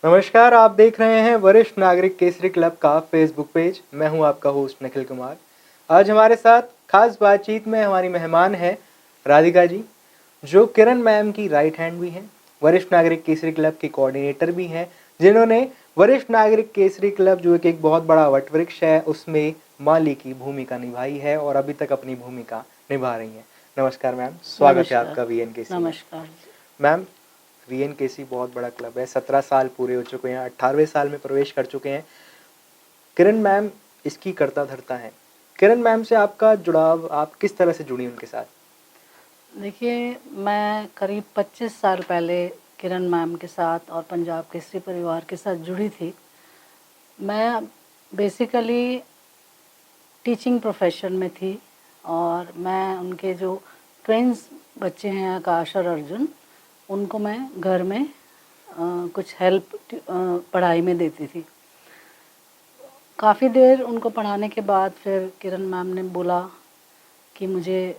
नमस्कार, आप देख रहे हैं वरिष्ठ नागरिक केसरी क्लब का फेसबुक पेज। मैं हूं आपका होस्ट निखिल कुमार। आज हमारे साथ खास बातचीत में हमारी मेहमान है राधिका जी, जो किरण मैम की राइट हैंड भी हैं, वरिष्ठ नागरिक केसरी क्लब की कोऑर्डिनेटर भी हैं, जिन्होंने वरिष्ठ नागरिक केसरी क्लब जो एक बहुत बड़ा वटवृक्ष है उसमें माली की भूमिका निभाई है और अभी तक अपनी भूमिका निभा रही हैं। नमस्कार मैम, स्वागत है नमस्कार। आपका वीएनकेसी में। नमस्कार। मैम, वीएनकेसी बहुत बड़ा क्लब है, 17 साल पूरे हो चुके हैं, 18वें साल में प्रवेश कर चुके हैं। किरण मैम इसकी कर्ता धर्ता हैं। किरण मैम से आपका जुड़ाव, आप किस तरह से जुड़ी उनके साथ? देखिए, मैं करीब 25 साल पहले किरण मैम के साथ और पंजाब केसरी परिवार के साथ जुड़ी थी। मैं बेसिकली टीचिंग प्रोफेशन में थी और मैं उनके जो ट्विन्स बच्चे हैं आकाश और अर्जुन, उनको मैं घर में कुछ हेल्प पढ़ाई में देती थी। काफ़ी देर उनको पढ़ाने के बाद फिर किरण मैम ने बोला कि मुझे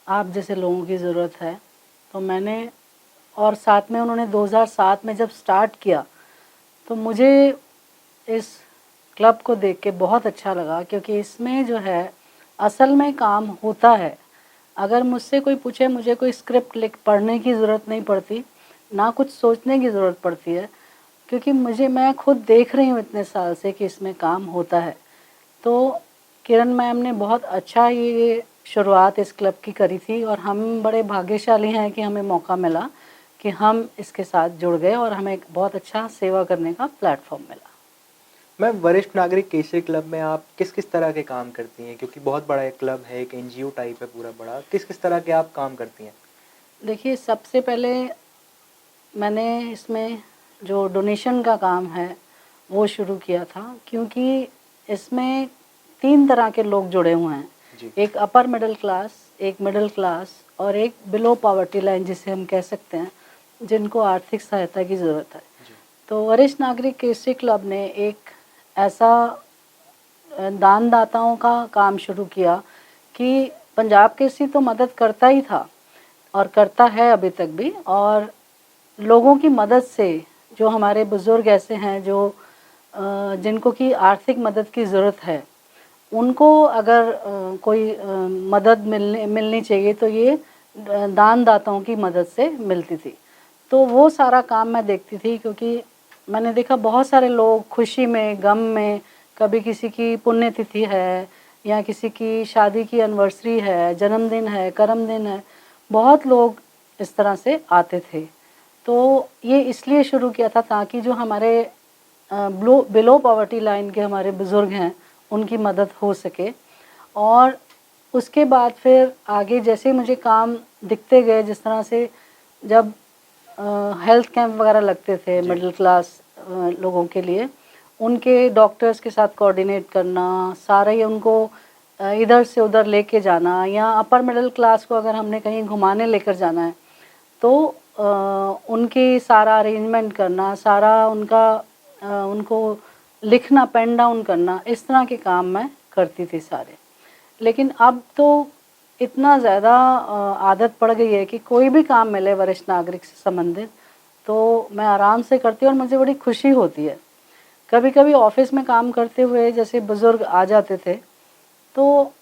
आप जैसे लोगों की ज़रूरत है। तो मैंने, और साथ में उन्होंने 2007 में जब स्टार्ट किया तो मुझे इस क्लब को देख के बहुत अच्छा लगा, क्योंकि इसमें जो है असल में काम होता है। अगर मुझसे कोई पूछे, मुझे कोई स्क्रिप्ट लिख पढ़ने की ज़रूरत नहीं पड़ती, ना कुछ सोचने की ज़रूरत पड़ती है, क्योंकि मैं खुद देख रही हूँ इतने साल से कि इसमें काम होता है। तो किरण मैम ने बहुत अच्छा ये शुरुआत इस क्लब की करी थी और हम बड़े भाग्यशाली हैं कि हमें मौका मिला कि हम इसके साथ जुड़ गए और हमें एक बहुत अच्छा सेवा करने का प्लेटफॉर्म मिला। मैम, वरिष्ठ नागरिक केसरी क्लब में आप किस किस तरह के काम करती हैं? क्योंकि बहुत बड़ा एक क्लब है, एक एनजीओ टाइप है पूरा बड़ा। किस किस तरह के आप काम करती हैं? देखिए, सबसे पहले मैंने इसमें जो डोनेशन का काम है वो शुरू किया था, क्योंकि इसमें 3 तरह के लोग जुड़े हुए हैं। जी। एक अपर मिडिल क्लास, एक मिडिल क्लास और एक बिलो पॉवर्टी लाइन जिसे हम कह सकते हैं, जिनको आर्थिक सहायता की ज़रूरत है। जी। तो वरिष्ठ नागरिक केसरी क्लब ने एक ऐसा दानदाताओं का काम शुरू किया कि पंजाब केसरी तो मदद करता ही था और करता है अभी तक भी, और लोगों की मदद से, जो हमारे बुज़ुर्ग ऐसे हैं जो जिनको की आर्थिक मदद की ज़रूरत है, उनको अगर कोई मदद मिलनी चाहिए तो ये दानदाताओं की मदद से मिलती थी। तो वो सारा काम मैं देखती थी, क्योंकि मैंने देखा बहुत सारे लोग खुशी में, गम में, कभी किसी की पुण्यतिथि है या किसी की शादी की एनिवर्सरी है, जन्मदिन है, कर्म दिन है, बहुत लोग इस तरह से आते थे। तो ये इसलिए शुरू किया था ताकि जो हमारे बिलो पॉवर्टी लाइन के हमारे बुज़ुर्ग हैं उनकी मदद हो सके। और उसके बाद फिर आगे जैसे मुझे काम दिखते गए, जिस तरह से जब हेल्थ कैंप वगैरह लगते थे मिडिल क्लास लोगों के लिए, उनके डॉक्टर्स के साथ कोऑर्डिनेट करना, सारा ही उनको इधर से उधर लेके जाना, या अपर मिडिल क्लास को अगर हमने कहीं घुमाने लेकर जाना है तो उनकी सारा अरेंजमेंट करना, सारा उनका उनको लिखना, पेन डाउन करना, इस तरह के काम मैं करती थी सारे। लेकिन अब तो इतना ज़्यादा आदत पड़ गई है कि कोई भी काम मिले वरिष्ठ नागरिक से संबंधित तो मैं आराम से करती हूँ और मुझे बड़ी खुशी होती है। कभी कभी ऑफिस में काम करते हुए जैसे बुज़ुर्ग आ जाते थे, तो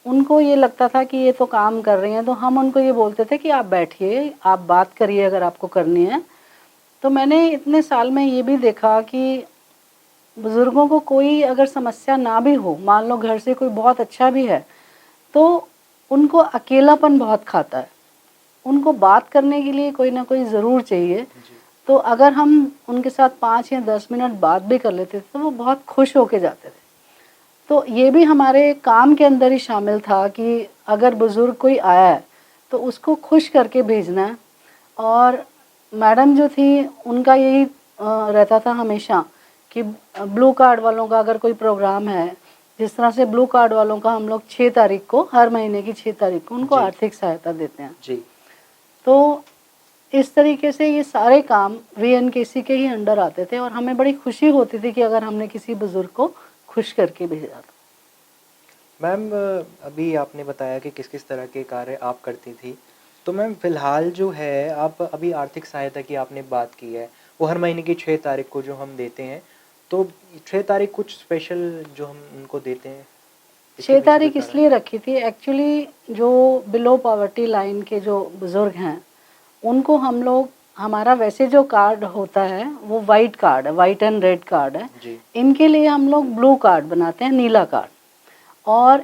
उनको ये लगता था कि ये तो काम कर रही हैं, तो हम उनको ये बोलते थे कि आप बैठिए, आप बात करिए अगर आपको करनी है। तो मैंने इतने साल में ये भी देखा कि बुज़ुर्गों को कोई अगर समस्या ना भी हो, मान लो घर से कोई बहुत अच्छा भी है, तो उनको अकेलापन बहुत खाता है। उनको बात करने के लिए कोई ना कोई ज़रूर चाहिए। तो अगर हम उनके साथ 5 या 10 मिनट बात भी कर लेते थे तो वो बहुत खुश होके जाते थे। तो ये भी हमारे काम के अंदर ही शामिल था कि अगर बुज़ुर्ग कोई आया है तो उसको खुश करके भेजना है। और मैडम जो थी उनका यही रहता था हमेशा कि ब्लू कार्ड वालों का अगर कोई प्रोग्राम है, जिस तरह से ब्लू कार्ड वालों का हम लोग 6 तारीख को, हर महीने की 6 तारीख को उनको जी। आर्थिक सहायता देते हैं। जी। तो इस तरीके से ये सारे काम वीएनकेसी के ही अंडर आते थे और हमें बड़ी खुशी होती थी कि अगर हमने किसी बुज़ुर्ग को खुश करके भेजा था। मैम, अभी आपने बताया कि किस किस तरह के कार्य आप करती थी। तो मैम, फ़िलहाल जो है आप अभी आर्थिक सहायता की आपने बात की है, वो हर महीने की 6 तारीख को जो हम देते हैं, तो 6 तारीख कुछ स्पेशल जो हम उनको देते हैं, इसके 6 पीछे कोई तारीख कारण इसलिए है? रखी थी एक्चुअली, जो बिलो पॉवर्टी लाइन के जो बुज़ुर्ग हैं, उनको हम लोग, हमारा वैसे जो कार्ड होता है वो वाइट कार्ड है, वाइट एंड रेड कार्ड है। जी, इनके लिए हम लोग ब्लू कार्ड बनाते हैं, नीला कार्ड। और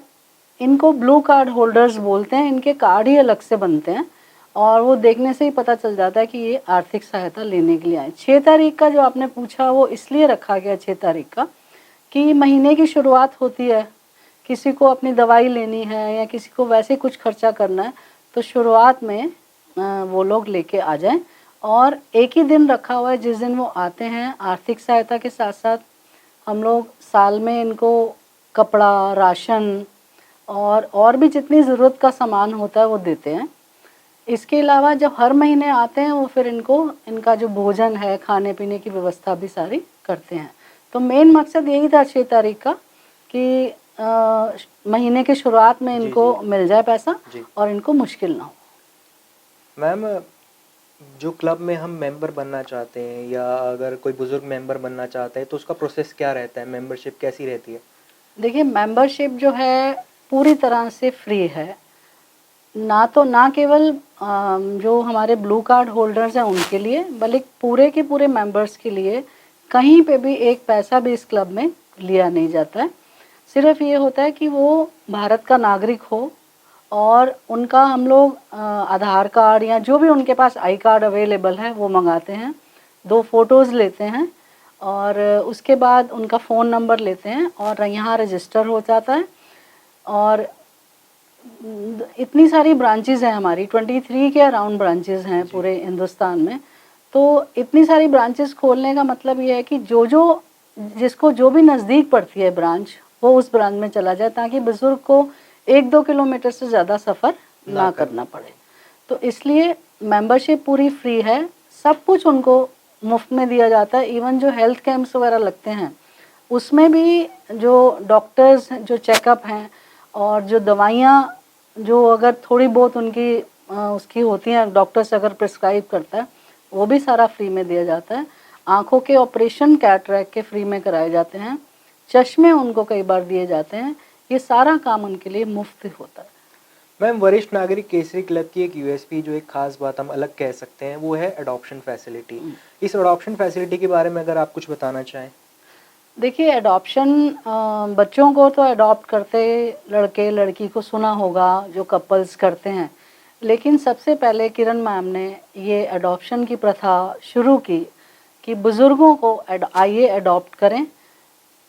इनको ब्लू कार्ड होल्डर्स बोलते हैं, इनके कार्ड ही अलग से बनते हैं और वो देखने से ही पता चल जाता है कि ये आर्थिक सहायता लेने के लिए आए। 6 तारीख का जो आपने पूछा वो इसलिए रखा गया 6 तारीख का कि महीने की शुरुआत होती है, किसी को अपनी दवाई लेनी है या किसी को वैसे कुछ खर्चा करना है, तो शुरुआत में वो लोग लेके आ जाएं। और एक ही दिन रखा हुआ है जिस दिन वो आते हैं। आर्थिक सहायता के साथ साथ हम लोग साल में इनको कपड़ा, राशन और भी जितनी ज़रूरत का सामान होता है वो देते हैं। इसके अलावा जब हर महीने आते हैं वो फिर इनको, इनका जो भोजन है, खाने पीने की व्यवस्था भी सारी करते हैं। तो मेन मकसद यही था 6 तारीख का कि महीने की शुरुआत में जी, इनको जी, मिल जाए पैसा जी। और इनको मुश्किल ना हो। मैम, जो क्लब में हम मेंबर बनना चाहते हैं या अगर कोई बुज़ुर्ग मेंबर बनना चाहता है, तो उसका प्रोसेस क्या रहता है? मेंबरशिप कैसी रहती है? देखिए, मेंबरशिप जो है पूरी तरह से फ्री है। ना केवल जो हमारे ब्लू कार्ड होल्डर्स हैं उनके लिए, बल्कि पूरे के पूरे मेंबर्स के लिए कहीं पे भी एक पैसा भी इस क्लब में लिया नहीं जाता है। सिर्फ ये होता है कि वो भारत का नागरिक हो और उनका हम लोग आधार कार्ड या जो भी उनके पास आई कार्ड अवेलेबल है वो मंगाते हैं, 2 फ़ोटोज़ लेते हैं और उसके बाद उनका फ़ोन नंबर लेते हैं और यहाँ रजिस्टर हो जाता है। और इतनी सारी ब्रांचेज़ हैं हमारी, 23 के अराउंड ब्रांचेज़ हैं जी, पूरे हिंदुस्तान में। तो इतनी सारी ब्रांचेज़ खोलने का मतलब ये है कि जो जिसको जो भी नज़दीक पड़ती है ब्रांच, वो उस ब्रांच में चला जाए ताकि बुज़ुर्ग को 1-2 किलोमीटर से ज़्यादा सफ़र ना ना करना करना पड़े। पड़े। तो इसलिए मेंबरशिप पूरी फ्री है, सब कुछ उनको मुफ़्त में दिया जाता है। इवन जो हेल्थ कैंप्स वगैरह लगते हैं, उसमें भी जो डॉक्टर्स जो चेकअप हैं और जो दवाइयाँ, जो अगर थोड़ी बहुत उनकी उसकी होती हैं, डॉक्टर्स अगर प्रिस्क्राइब करता है, वो भी सारा फ्री में दिया जाता है। आँखों के ऑपरेशन कैटरैक्ट के फ्री में कराए जाते हैं, चश्मे उनको कई बार दिए जाते हैं। ये सारा काम उनके लिए मुफ्त होता है। मैम, वरिष्ठ नागरिक केसरी क्लब की एक यूएसपी, जो एक ख़ास बात हम अलग कह सकते हैं, वो है अडॉप्शन फैसिलिटी। इस अडॉप्शन फैसिलिटी के बारे में अगर आप कुछ बताना चाहें? देखिए, एडॉप्शन बच्चों को तो अडॉप्ट करते लड़के लड़की को सुना होगा, जो कपल्स करते हैं। लेकिन सबसे पहले किरण मैम ने ये एडॉप्शन की प्रथा शुरू की कि बुज़ुर्गों को आइए अडॉप्ट करें।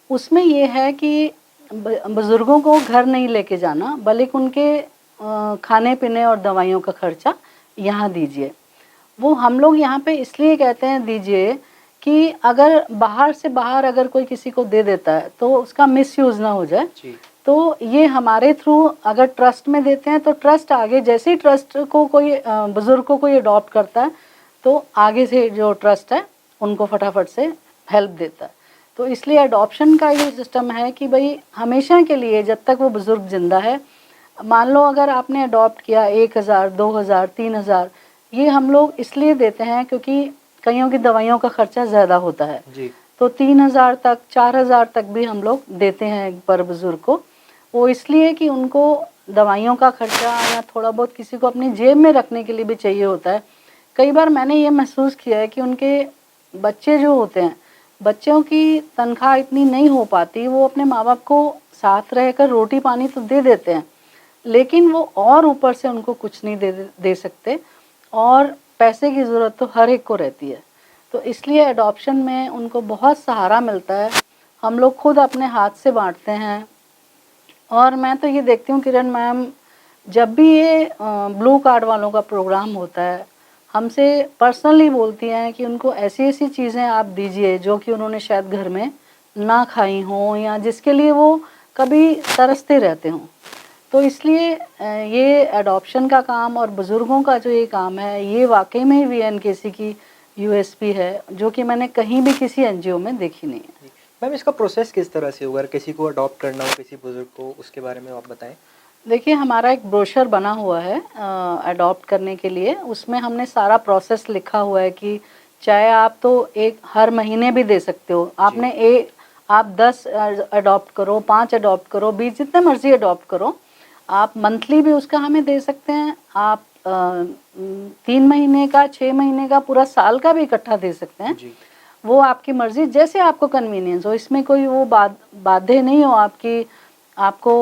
उसमें ये है कि बुज़ुर्गों को घर नहीं लेके जाना, बल्कि उनके खाने पीने और दवाइयों का खर्चा यहाँ दीजिए। वो हम लोग यहाँ पे इसलिए कहते हैं दीजिए कि अगर बाहर से बाहर अगर कोई किसी को दे देता है तो उसका मिसयूज़ ना हो जाए। जी, तो ये हमारे थ्रू अगर ट्रस्ट में देते हैं तो ट्रस्ट आगे, जैसे ही ट्रस्ट को कोई बुज़ुर्ग को कोई अडॉप्ट करता है तो आगे से जो ट्रस्ट है उनको फटाफट से हेल्प देता है। तो इसलिए अडॉप्शन का ये सिस्टम है कि भाई हमेशा के लिए जब तक वो बुज़ुर्ग ज़िंदा है, मान लो अगर आपने अडॉप्ट किया 1000, 2000, 3000, ये हम लोग इसलिए देते हैं क्योंकि कईयों की दवाइयों का खर्चा ज़्यादा होता है। जी, तो 3000 तक, 4000 तक भी हम लोग देते हैं पर बुज़ुर्ग को। वो इसलिए कि उनको दवाइयों का खर्चा या थोड़ा बहुत किसी को अपनी जेब में रखने के लिए भी चाहिए होता है। कई बार मैंने ये महसूस किया है कि उनके बच्चे जो होते हैं, बच्चों की तनख्वाह इतनी नहीं हो पाती, वो अपने माँ-बाप को साथ रहकर रोटी पानी तो दे देते हैं, लेकिन वो और ऊपर से उनको कुछ नहीं दे सकते और पैसे की ज़रूरत तो हर एक को रहती है। तो इसलिए अडॉप्शन में उनको बहुत सहारा मिलता है। हम लोग खुद अपने हाथ से बाँटते हैं। और मैं तो ये देखती हूँ किरण मैम, जब भी ये ब्लू कार्ड वालों का प्रोग्राम होता है, हमसे पर्सनली बोलती हैं कि उनको ऐसी-ऐसी चीज़ें आप दीजिए जो कि उन्होंने शायद घर में ना खाई हों या जिसके लिए वो कभी तरसते रहते हों। तो इसलिए ये एडॉप्शन का काम और बुज़ुर्गों का जो ये काम है, ये वाक़ई में वीएनकेसी की यूएसपी है, जो कि मैंने कहीं भी किसी एनजीओ में देखी नहीं है। जी। मैम, इसका प्रोसेस किस तरह से होगा? अगर किसी को अडॉप्ट करना हो किसी बुज़ुर्ग को, उसके बारे में आप बताएँ? देखिए, हमारा एक ब्रोशर बना हुआ है अडॉप्ट करने के लिए। उसमें हमने सारा प्रोसेस लिखा हुआ है कि चाहे आप तो एक हर महीने भी दे सकते हो, आपने आप 10 अडॉप्ट करो, 5 अडॉप्ट करो, 20 जितने मर्जी अडॉप्ट करो, आप मंथली भी उसका हमें दे सकते हैं, आप 3 महीने का, 6 महीने का, पूरा साल का भी इकट्ठा दे सकते हैं जी। वो आपकी मर्जी, जैसे आपको कन्वीनियंस हो। इसमें कोई वो बाध्य नहीं हो आपकी, आपको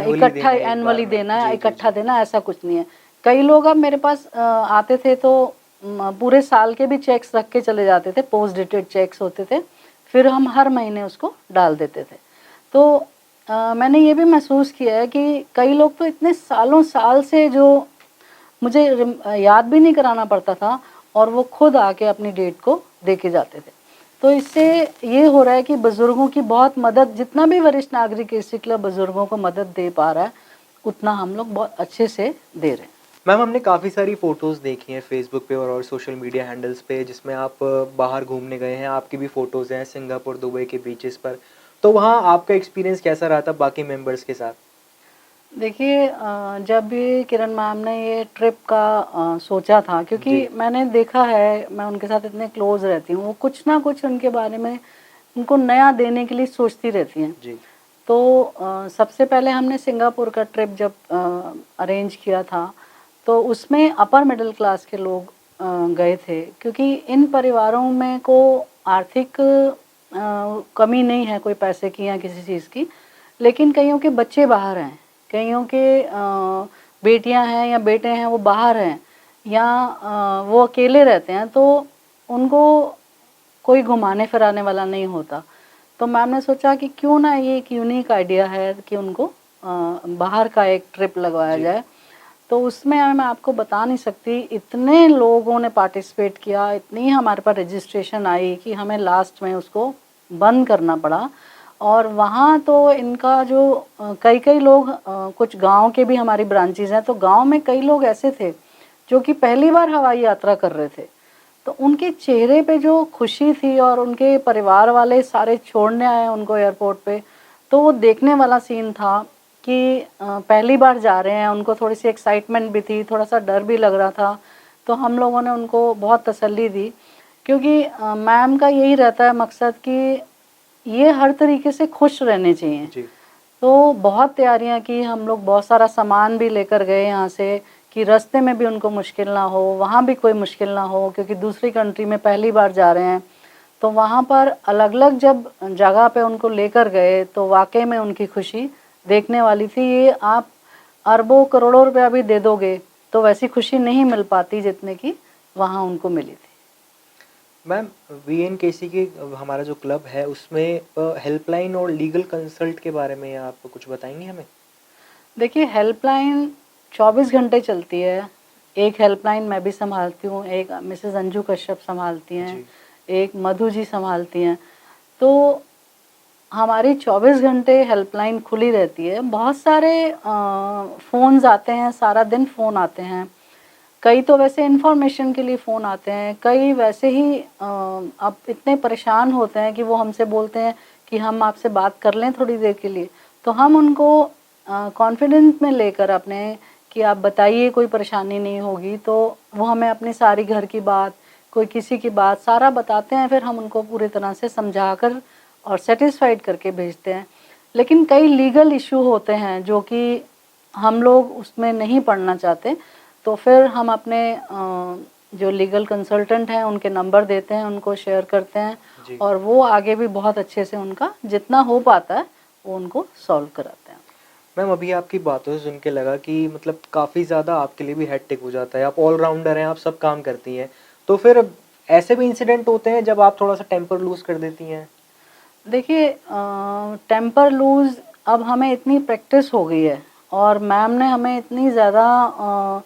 इकट्ठा एनुअली देना है, इकट्ठा देना, ऐसा कुछ नहीं है। कई लोग अब मेरे पास आते थे तो पूरे साल के भी चेक्स रख के चले जाते थे, पोस्ट डेटेड चेक्स होते थे, फिर हम हर महीने उसको डाल देते थे। तो मैंने ये भी महसूस किया है कि कई लोग तो इतने सालों साल से, जो मुझे याद भी नहीं कराना पड़ता था, और वो खुद आके अपनी डेट को दे के जाते थे। तो इससे ये हो रहा है कि बुज़ुर्गों की बहुत मदद, जितना भी वरिष्ठ नागरिक केसरी क्लब बुज़ुर्गों को मदद दे पा रहा है, उतना हम लोग बहुत अच्छे से दे रहे हैं। मैम, हमने काफ़ी सारी फ़ोटोज़ देखी हैं फेसबुक पे और सोशल मीडिया हैंडल्स पे, जिसमें आप बाहर घूमने गए हैं, आपकी भी फ़ोटोज़ हैं सिंगापुर, दुबई के बीचेस पर। तो वहाँ आपका एक्सपीरियंस कैसा रहा था बाकी मेंबर्स के साथ? देखिए, जब भी किरण मैम ने ये ट्रिप का सोचा था, क्योंकि मैंने देखा है, मैं उनके साथ इतने क्लोज रहती हूँ, वो कुछ ना कुछ उनके बारे में उनको नया देने के लिए सोचती रहती हैं। जी। तो सबसे पहले हमने सिंगापुर का ट्रिप जब अरेंज किया था, तो उसमें अपर मिडिल क्लास के लोग गए थे, क्योंकि इन परिवारों में को आर्थिक कमी नहीं है कोई पैसे की या किसी चीज़ की, लेकिन कईयों के बच्चे बाहर हैं, कईयों के बेटियां हैं या बेटे हैं वो बाहर हैं, या वो अकेले रहते हैं, तो उनको कोई घुमाने फिराने वाला नहीं होता। तो मैम ने सोचा कि क्यों ना ये एक यूनिक आइडिया है कि उनको बाहर का एक ट्रिप लगवाया जाए। तो उसमें मैं आपको बता नहीं सकती, इतने लोगों ने पार्टिसिपेट किया, इतनी हमारे पास रजिस्ट्रेशन आई कि हमें लास्ट में उसको बंद करना पड़ा। और वहाँ तो इनका जो कई कई लोग, कुछ गांव के भी हमारी ब्रांचेज हैं, तो गांव में कई लोग ऐसे थे जो कि पहली बार हवाई यात्रा कर रहे थे, तो उनके चेहरे पे जो खुशी थी, और उनके परिवार वाले सारे छोड़ने आए उनको एयरपोर्ट पे, तो वो देखने वाला सीन था कि पहली बार जा रहे हैं, उनको थोड़ी सी एक्साइटमेंट भी थी, थोड़ा सा डर भी लग रहा था। तो हम लोगों ने उनको बहुत तसल्ली दी, क्योंकि मैम का यही रहता है मकसद कि ये हर तरीके से खुश रहने चाहिए। जी। तो बहुत तैयारियां की हम लोग, बहुत सारा सामान भी लेकर गए यहाँ से, कि रास्ते में भी उनको मुश्किल ना हो, वहाँ भी कोई मुश्किल ना हो, क्योंकि दूसरी कंट्री में पहली बार जा रहे हैं। तो वहाँ पर अलग अलग जब जगह पे उनको लेकर गए, तो वाकई में उनकी खुशी देखने वाली थी। ये आप अरबों करोड़ों रुपया भी दे दोगे तो वैसी खुशी नहीं मिल पाती जितने की वहाँ उनको मिली थी। मैम, वीएनकेसी की हमारा जो क्लब है उसमें हेल्पलाइन और लीगल कंसल्ट के बारे में आप कुछ बताएंगे हमें? देखिए, हेल्पलाइन 24 घंटे चलती है। एक हेल्पलाइन मैं भी संभालती हूँ, एक मिसेस अंजू कश्यप संभालती हैं, एक मधु जी संभालती हैं। तो हमारी 24 घंटे हेल्पलाइन खुली रहती है। बहुत सारे फ़ोन्स आते हैं, सारा दिन फ़ोन आते हैं। कई तो वैसे इन्फॉर्मेशन के लिए फ़ोन आते हैं, कई वैसे ही अब इतने परेशान होते हैं कि वो हमसे बोलते हैं कि हम आपसे बात कर लें थोड़ी देर के लिए। तो हम उनको कॉन्फिडेंस में लेकर अपने, कि आप बताइए, कोई परेशानी नहीं होगी, तो वो हमें अपनी सारी घर की बात, कोई किसी की बात सारा बताते हैं, फिर हम उनको पूरी तरह से समझाकर और सेटिस्फाइड करके भेजते हैं। लेकिन कई लीगल इशू होते हैं जो कि हम लोग उसमें नहीं पढ़ना चाहते, तो फिर हम अपने जो लीगल कंसल्टेंट हैं उनके नंबर देते हैं, उनको शेयर करते हैं, और वो आगे भी बहुत अच्छे से उनका जितना हो पाता है वो उनको सॉल्व कराते हैं। मैम, अभी आपकी बातों से सुन के लगा कि मतलब काफ़ी ज़्यादा आपके लिए भी हेक्टिक हो जाता है, आप ऑलराउंडर हैं, आप सब काम करती हैं, तो फिर ऐसे भी इंसिडेंट होते हैं जब आप थोड़ा सा टेम्पर लूज़ कर देती हैं? देखिए, टेम्पर लूज़ अब हमें इतनी प्रैक्टिस हो गई है, और मैम ने हमें इतनी ज़्यादा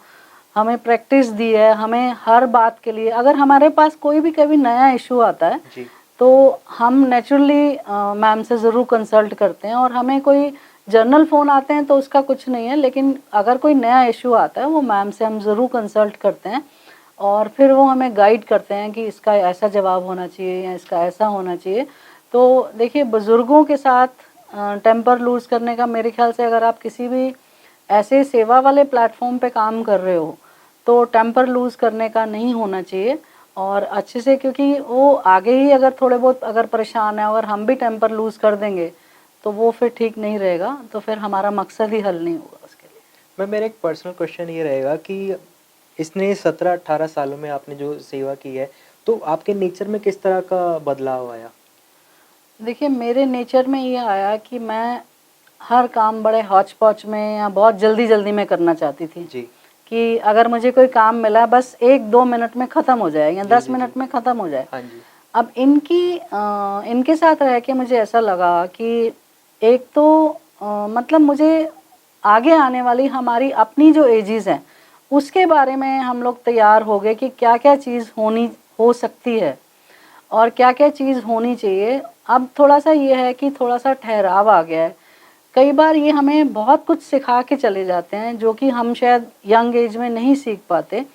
हमें प्रैक्टिस दी है, हमें हर बात के लिए, अगर हमारे पास कोई भी कभी नया इशू आता है तो हम नेचुरली मैम से ज़रूर कंसल्ट करते हैं। और हमें कोई जर्नल फ़ोन आते हैं तो उसका कुछ नहीं है, लेकिन अगर कोई नया इशू आता है वो मैम से हम ज़रूर कंसल्ट करते हैं, और फिर वो हमें गाइड करते हैं कि इसका ऐसा जवाब होना चाहिए या इसका ऐसा होना चाहिए। तो देखिए, बुज़ुर्गों के साथ टेम्पर लूज़ करने का, मेरे ख्याल से अगर आप किसी भी ऐसे सेवा वाले प्लेटफॉर्म पे काम कर रहे हो तो टेम्पर लूज़ करने का नहीं होना चाहिए। और अच्छे से, क्योंकि वो आगे ही अगर थोड़े बहुत अगर परेशान है और हम भी टेम्पर लूज़ कर देंगे तो वो फिर ठीक नहीं रहेगा, तो फिर हमारा मकसद ही हल नहीं होगा उसके लिए। मैम मेरा एक पर्सनल क्वेश्चन ये रहेगा कि इसने 17-18 सालों में आपने जो सेवा की है, तो आपके नेचर में किस तरह का बदलाव आया? देखिए, मेरे नेचर में ये आया कि मैं हर काम बड़े हौच-पौच में या बहुत जल्दी-जल्दी में करना चाहती थी, जी। कि अगर मुझे कोई काम मिला बस 1-2 मिनट में ख़त्म हो जाए या जी, 10 जी, जी। मिनट में ख़त्म हो जाए। हाँ जी। अब इनके साथ रह के मुझे ऐसा लगा कि एक तो मतलब मुझे आगे आने वाली हमारी अपनी जो एजेस हैं, उसके बारे में हम लोग तैयार हो गए कि क्या-क्या चीज़ हो सकती है और क्या-क्या चीज़ होनी चाहिए। अब थोड़ा-सा ये है कि थोड़ा-सा ठहराव आ गया है। कई बार ये हमें बहुत कुछ सिखा के चले जाते हैं, जो कि हम शायद यंग एज में नहीं सीख पाते,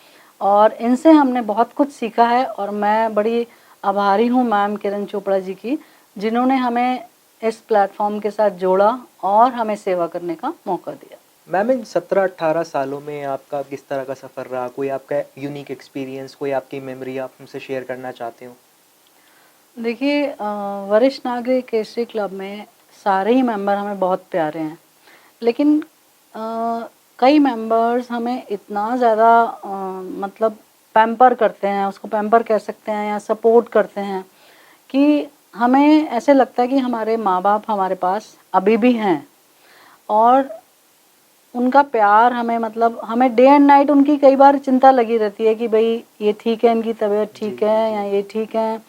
और इनसे हमने बहुत कुछ सीखा है। और मैं बड़ी आभारी हूँ मैम किरण चोपड़ा जी की, जिन्होंने हमें इस प्लेटफ़ॉर्म के साथ जोड़ा और हमें सेवा करने का मौका दिया। मैम इन 17-18 सालों में आपका किस तरह का सफ़र रहा? कोई आपका यूनिक एक्सपीरियंस, कोई आपकी मेमोरी आप हमसे शेयर करना चाहते हो? देखिए, वरिष्ठ नागरिक केसरी क्लब में सारे ही मेंबर हमें बहुत प्यारे हैं, लेकिन कई मेंबर्स हमें इतना ज़्यादा मतलब पैम्पर करते हैं, उसको पैम्पर कह सकते हैं, या सपोर्ट करते हैं, कि हमें ऐसे लगता है कि हमारे माँ-बाप हमारे पास अभी भी हैं, और उनका प्यार हमें, मतलब हमें डे एंड नाइट उनकी कई बार चिंता लगी रहती है कि भई ये ठीक है, इनकी तबीयत जी, ठीक जी, है, या जी। ये ठीक है।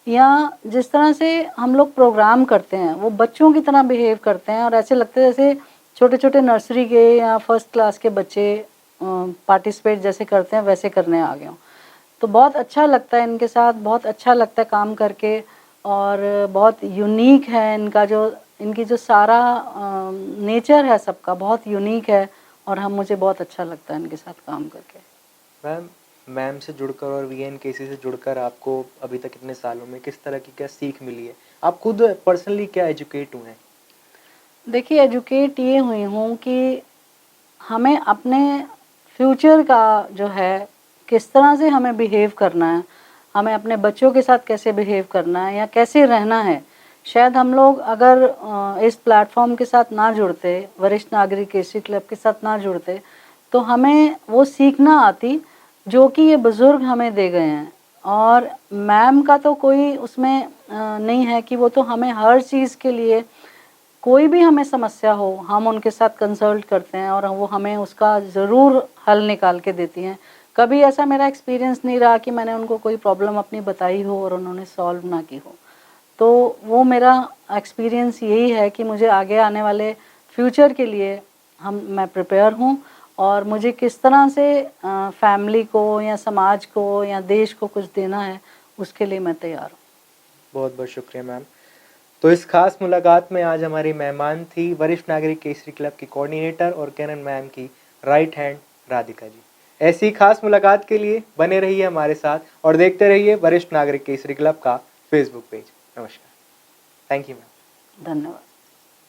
या जिस तरह से हम लोग प्रोग्राम करते हैं, वो बच्चों की तरह बिहेव करते हैं, और ऐसे लगता है जैसे छोटे-छोटे नर्सरी के या फर्स्ट क्लास के बच्चे पार्टिसिपेट जैसे करते हैं वैसे करने आ गए हों। तो बहुत अच्छा लगता है इनके साथ, बहुत अच्छा लगता है काम करके, और बहुत यूनिक है इनकी जो सारा नेचर है सबका बहुत यूनिक है, और मुझे बहुत अच्छा लगता है इनके साथ काम करके। मैम, मैम से जुड़कर और वीएन केसी से जुड़कर आपको अभी तक इतने सालों में किस तरह की क्या सीख मिली है? आप खुद पर्सनली क्या एजुकेट हुए हैं? देखिए, एजुकेट ये हुई हूँ कि हमें अपने फ्यूचर का जो है, किस तरह से हमें बिहेव करना है, हमें अपने बच्चों के साथ कैसे बिहेव करना है या कैसे रहना है। शायद हम लोग अगर इस प्लेटफ़ॉर्म के साथ ना जुड़ते, वरिष्ठ नागरिक केसरी क्लब के साथ ना जुड़ते, तो हमें वो सीख ना आती जो कि ये बुज़ुर्ग हमें दे गए हैं। और मैम का तो कोई उसमें नहीं है कि वो तो हमें हर चीज़ के लिए, कोई भी हमें समस्या हो, हम उनके साथ कंसल्ट करते हैं और वो हमें उसका ज़रूर हल निकाल के देती हैं। कभी ऐसा मेरा एक्सपीरियंस नहीं रहा कि मैंने उनको कोई प्रॉब्लम अपनी बताई हो और उन्होंने सॉल्व ना की हो। तो वो मेरा एक्सपीरियंस यही है कि मुझे आगे आने वाले फ्यूचर के लिए मैं प्रिपेयर हूँ, और मुझे किस तरह से फैमिली को या समाज को या देश को कुछ देना है, उसके लिए मैं तैयार हूँ। बहुत-बहुत शुक्रिया मैम। तो इस खास मुलाकात में आज हमारी मेहमान थी वरिष्ठ नागरिक केसरी क्लब की कोऑर्डिनेटर और किरण मैम की राइट हैंड राधिका जी। ऐसी खास मुलाकात के लिए बने रहिए हमारे साथ और देखते रहिए वरिष्ठ नागरिक केसरी क्लब का फेसबुक पेज। नमस्कार। Thank you ma'am. धन्यवाद।